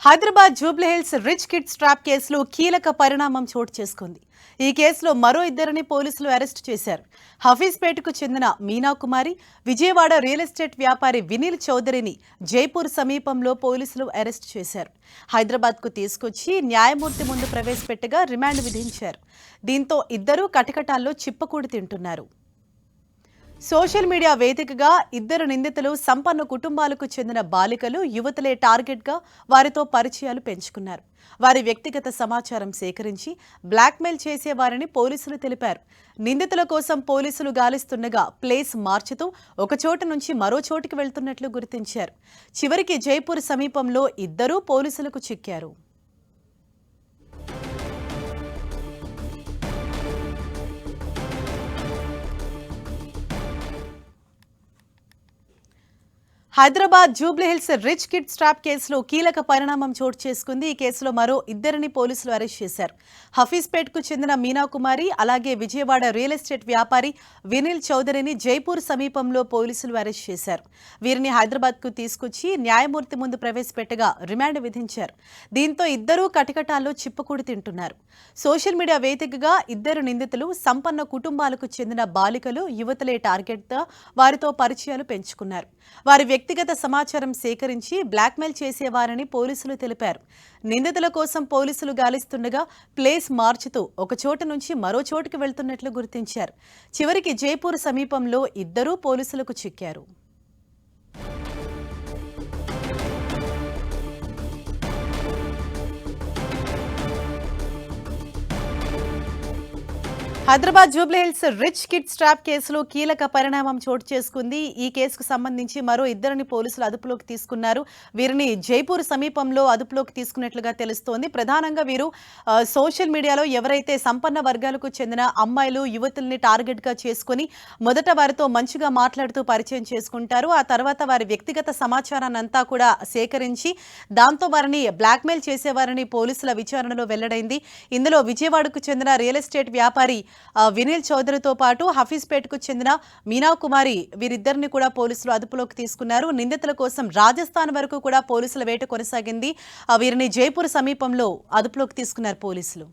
Hyderabad Jubilee Hills rich kids trap కేసులో కీలక పరిణామం చోటు చేసుకుంది. ఈ కేసులో మరో ఇద్దరిని పోలీసులు అరెస్టు చేశారు. హఫీజ్పేటకు చెందిన మీనా కుమారి, విజయవాడ రియల్ ఎస్టేట్ వ్యాపారి వినీల్ చౌదరిని జైపూర్ సమీపంలో పోలీసులు అరెస్టు చేశారు. హైదరాబాద్కు తీసుకొచ్చి న్యాయమూర్తి ముందు ప్రవేశపెట్టగా రిమాండ్ విధించారు. దీంతో ఇద్దరూ కటకటాల్లో చిప్పకూడి తింటున్నారు. సోషల్ మీడియా వేదికగా ఇద్దరు నిందితులు సంపన్న కుటుంబాలకు చెందిన బాలికలు, యువతులే టార్గెట్గా వారితో పరిచయాలు పెంచుకున్నారు. వారి వ్యక్తిగత సమాచారం సేకరించి బ్లాక్మెయిల్ చేసేవారని పోలీసులు తెలిపారు. నిందితుల కోసం పోలీసులు గాలిస్తుండగా ప్లేస్ మార్చుతూ ఒక చోటు నుంచి మరో చోటుకి వెళ్తున్నట్లు గుర్తించారు. చివరికి జైపూర్ సమీపంలో ఇద్దరూ పోలీసులకు చిక్కారు. Hyderabad Jubilee Hills rich kids trap కేసులో కీలక పరిణామం చోటు చేసుకుంది. ఈ కేసులో మరో ఇద్దరిని పోలీసులు అరెస్ట్ చేశారు. హఫీజ్పేట్కు చెందిన మీనా కుమారి, అలాగే విజయవాడ రియల్ ఎస్టేట్ వ్యాపారి వినీల్ చౌదరిని జైపూర్ సమీపంలో పోలీసులు అరెస్ట్ చేశారు. వీరిని హైదరాబాద్కు తీసుకొచ్చి న్యాయమూర్తి ముందు ప్రవేశపెట్టగా రిమాండ్ విధించారు. దీంతో ఇద్దరూ కటకటాల్లో చిప్పకూడి తింటున్నారు. సోషల్ మీడియా వేదికగా ఇద్దరు నిందితులు సంపన్న కుటుంబాలకు చెందిన బాలికలు, యువతులే టార్గెట్గా వారితో పరిచయాలు పెంచుకున్నారు. వారి వ్యక్తిగత సమాచారం సేకరించి బ్లాక్మెయిల్ చేసేవారని పోలీసులు తెలిపారు. నిందితుల కోసం పోలీసులు గాలిస్తుండగా ప్లేస్ మార్చుతూ ఒక చోటు నుంచి మరో చోటుకి వెళ్తున్నట్లు గుర్తించారు. చివరికి జైపూర్ సమీపంలో ఇద్దరూ పోలీసులకు చిక్కారు. Hyderabad Jubilee Hills rich kids trap కేసులో కీలక పరిణామం చోటు చేసుకుంది. ఈ కేసుకు సంబంధించి మరో ఇద్దరిని పోలీసులు అదుపులోకి తీసుకున్నారు. వీరిని జైపూర్ సమీపంలో అదుపులోకి తీసుకున్నట్లుగా తెలుస్తోంది. ప్రధానంగా వీరు సోషల్ మీడియాలో ఎవరైతే సంపన్న వర్గాలకు చెందిన అమ్మాయిలు, యువతుల్ని టార్గెట్గా చేసుకుని మొదట వారితో మంచిగా మాట్లాడుతూ పరిచయం చేసుకుంటారు. ఆ తర్వాత వారి వ్యక్తిగత సమాచారాన్ని అంతా కూడా సేకరించి దాంతో వారిని బ్లాక్మెయిల్ చేసేవారని పోలీసుల విచారణలో వెల్లడైంది. ఇందులో విజయవాడకు చెందిన రియల్ ఎస్టేట్ వ్యాపారి వినీల్ చౌదరితో పాటు హఫీజ్పేట్కు చెందిన మీనా కుమారి, వీరిద్దరిని కూడా పోలీసులు అదుపులోకి తీసుకున్నారు. నిందితుల కోసం రాజస్థాన్ వరకు కూడా పోలీసుల వేట కొనసాగింది. వీరిని జైపూర్ సమీపంలో అదుపులోకి తీసుకున్నారు పోలీసులు.